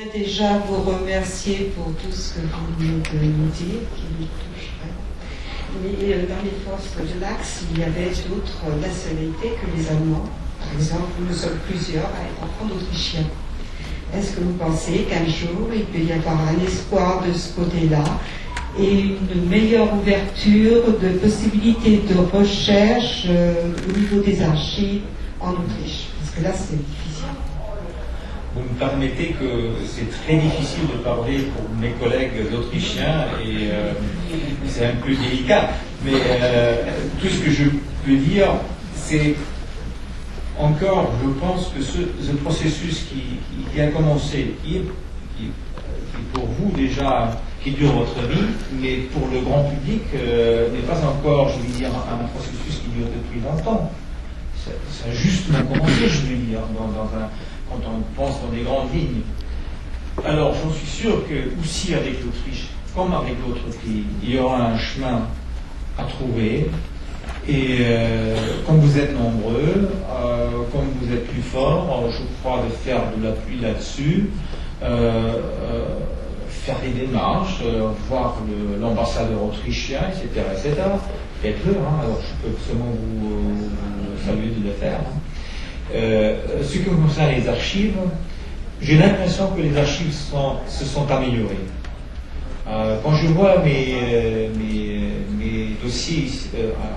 voudrais déjà vous remercier pour tout ce que vous venez de nous dire, qui nous touche. Mais dans les forces de l'Axe, il y avait d'autres nationalités que les Allemands. Par exemple, nous sommes plusieurs à être enfants d'Autrichiens. Est-ce que vous pensez qu'un jour, il peut y avoir un espoir de ce côté-là et une meilleure ouverture de possibilités de recherche au niveau des archives en Autriche? Parce que là, c'est difficile. Vous me permettez que c'est très difficile de parler pour mes collègues autrichiens et c'est un peu délicat. Mais tout ce que je peux dire, c'est encore, je pense que ce processus qui a commencé, qui pour vous déjà, qui dure votre vie, mais pour le grand public n'est pas encore, je veux dire, un processus qui dure depuis longtemps. Ça a justement commencé, je veux dire, quand on pense dans des grandes lignes. Alors, j'en suis sûr que, aussi avec l'Autriche, comme avec d'autres pays, il y aura un chemin à trouver. Et comme vous êtes nombreux, comme vous êtes plus forts, je crois de faire de l'appui là-dessus, faire des démarches, voir l'ambassadeur autrichien, etc., etc. Faites-le, hein, alors je peux seulement vous saluer de le faire. Ce qui concerne les archives, j'ai l'impression que les archives se sont améliorées. Quand je vois mes dossiers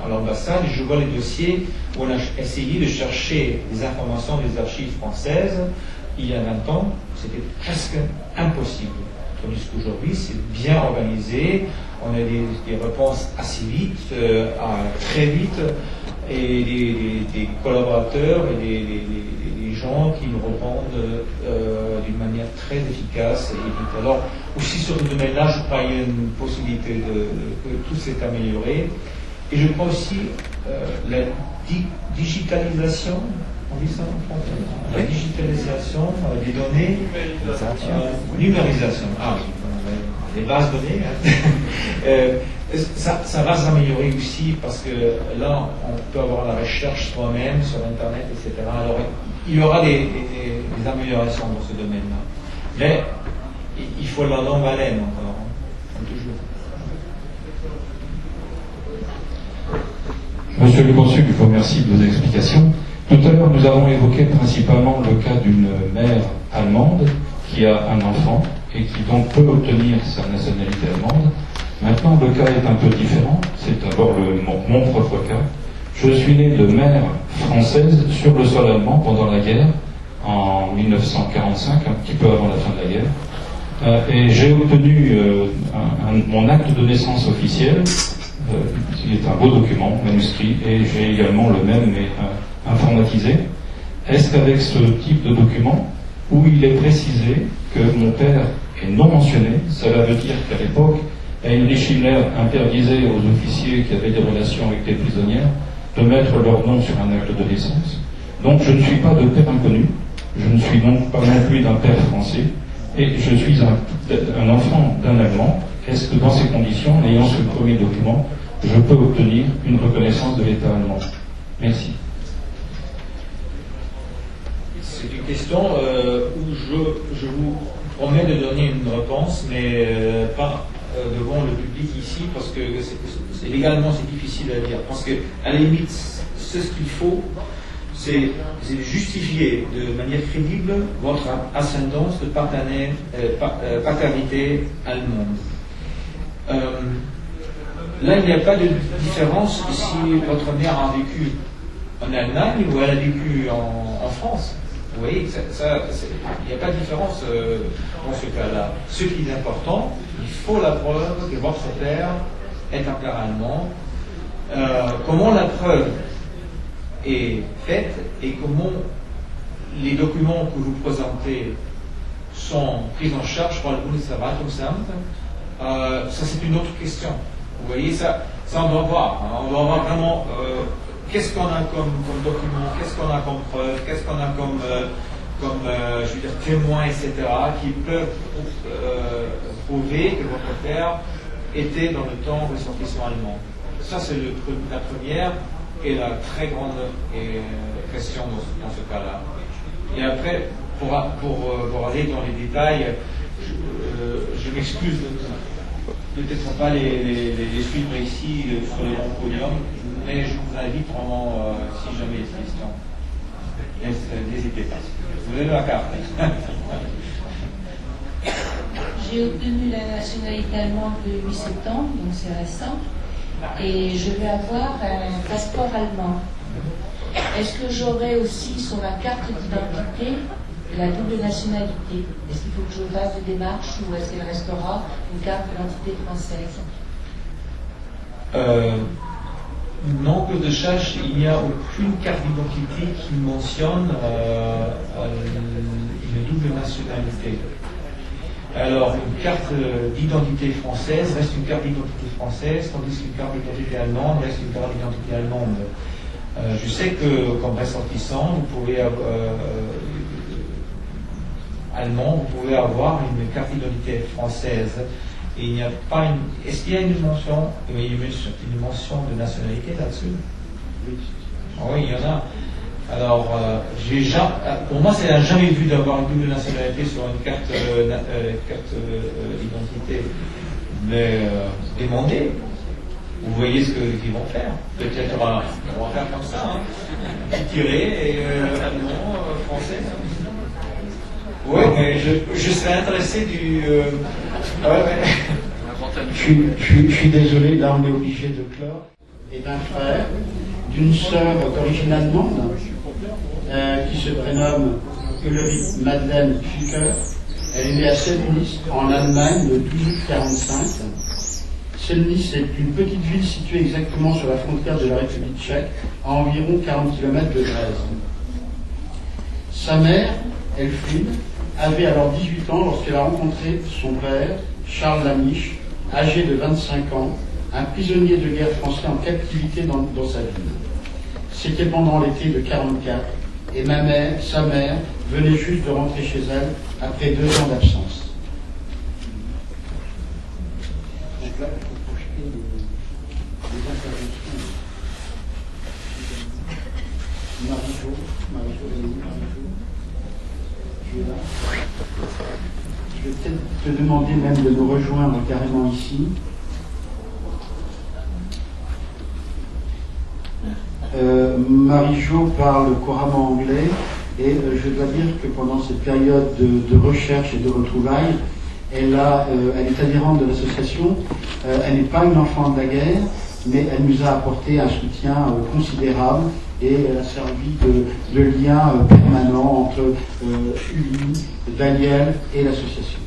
à l'ambassade, je vois les dossiers où on a essayé de chercher des informations des archives françaises. Il y a 20 ans, c'était presque impossible. Tandis qu'aujourd'hui, c'est bien organisé, on a des réponses assez vite, très vite, et des collaborateurs et des gens qui nous répondent d'une manière très efficace et vite. Alors, aussi sur ce domaine-là, je crois qu'il y a une possibilité que tout s'est amélioré. Et je crois aussi la digitalisation, on dit ça en français, la digitalisation des données, numérisation, les bases données, ça va s'améliorer aussi parce que là, on peut avoir la recherche soi-même sur Internet, etc. Alors, il y aura des améliorations dans ce domaine-là. Mais il faut la longue haleine encore, comme toujours. Monsieur le consul, je vous remercie de vos explications. Tout à l'heure, nous avons évoqué principalement le cas d'une mère allemande qui a un enfant et qui donc peut obtenir sa nationalité allemande. Maintenant, le cas est un peu différent. C'est d'abord mon propre cas. Je suis né de mère française sur le sol allemand pendant la guerre, en 1945, un petit peu avant la fin de la guerre. Et j'ai obtenu mon acte de naissance officiel, qui est un beau document, manuscrit, et j'ai également le même, mais informatisé. Est-ce qu'avec ce type de document, où il est précisé que mon père est non mentionné, cela veut dire qu'à l'époque, Heinrich Himmler interdisait aux officiers qui avaient des relations avec des prisonnières de mettre leur nom sur un acte de naissance. Donc je ne suis pas de père inconnu, je ne suis donc pas non plus d'un père français, et je suis un enfant d'un Allemand. Est-ce que dans ces conditions, en ayant ce premier document, je peux obtenir une reconnaissance de l'État allemand? Merci. C'est une question où je vous promets de donner une réponse, mais pas devant le public ici, parce que légalement c'est difficile à dire. Parce que à la limite, ce qu'il faut, c'est justifier de manière crédible votre ascendance de paternité allemande. Là, il n'y a pas de différence si votre mère a vécu en Allemagne ou elle a vécu en France. Vous voyez, il n'y a pas de différence dans ce cas-là. Ce qui est important, il faut la preuve que votre père est un père allemand. Comment la preuve est faite et comment les documents que vous présentez sont pris en charge par le Bundesverwaltungsamt, ça c'est une autre question. Vous voyez, ça on doit voir. Hein. On doit voir vraiment qu'est-ce qu'on a comme document, qu'est-ce qu'on a comme preuve, qu'est-ce qu'on a comme je veux dire, témoins, etc., qui peuvent prouver que votre père était dans le temps ressortissant allemand. Ça, c'est la première et la très grande question dans ce cas-là. Et après, pour aller dans les détails, je m'excuse de peut-être pas les suivre ici sur les bons podiums, mais je vous invite vraiment, si jamais il y a des questions, n'hésitez pas. Vous avez la carte. J'ai obtenu la nationalité allemande le 8 septembre, donc c'est récent, et je vais avoir un passeport allemand. Est-ce que j'aurai aussi sur ma carte d'identité la double nationalité? Est-ce qu'il faut que je fasse des démarches ou est-ce qu'elle restera une carte d'identité française? Non, que je sache, il n'y a aucune carte d'identité qui mentionne une double nationalité. Alors, une carte d'identité française reste une carte d'identité française, tandis qu'une carte d'identité allemande reste une carte d'identité allemande. Je sais que, comme ressortissant, vous pouvez allemand, vous pouvez avoir une carte d'identité française. Et il n'y a pas une. Est-ce qu'il y a une mention de nationalité là-dessus? Oui. Oui, il y en a. Alors, pour moi, c'est jamais vu d'avoir une double nationalité sur une carte d'identité. Mais demandez. Vous voyez ce qu'ils vont faire. Peut-être on va faire comme ça, hein. Tirer et allemand, français. Oui, mais je serais intéressé du. Je suis désolé, là on est obligé de clore. Et d'un frère, d'une sœur d'origine allemande, qui se prénomme Ulrich Madeleine Ficker. Elle est née à Selnitz, en Allemagne, le 12 août 1945. Selnitz est une petite ville située exactement sur la frontière de la République tchèque, à environ 40 km de Dresde. Sa mère, Elfriede, avait alors 18 ans lorsqu'elle a rencontré son père, Charles Lamiche, âgé de 25 ans, un prisonnier de guerre français en captivité dans sa ville. C'était pendant l'été de 1944, et sa mère, venait juste de rentrer chez elle après 2 ans d'absence. Donc là, il faut projeter les interventions. Marie-Jo, tu es là. Je vais peut-être te demander même de nous rejoindre carrément ici. Marie-Jo parle couramment anglais et je dois dire que pendant cette période de recherche et de retrouvailles, elle est adhérente de l'association. Elle n'est pas une enfant de la guerre, mais elle nous a apporté un soutien considérable et elle a servi de lien permanent entre Uli, Daniel et l'association.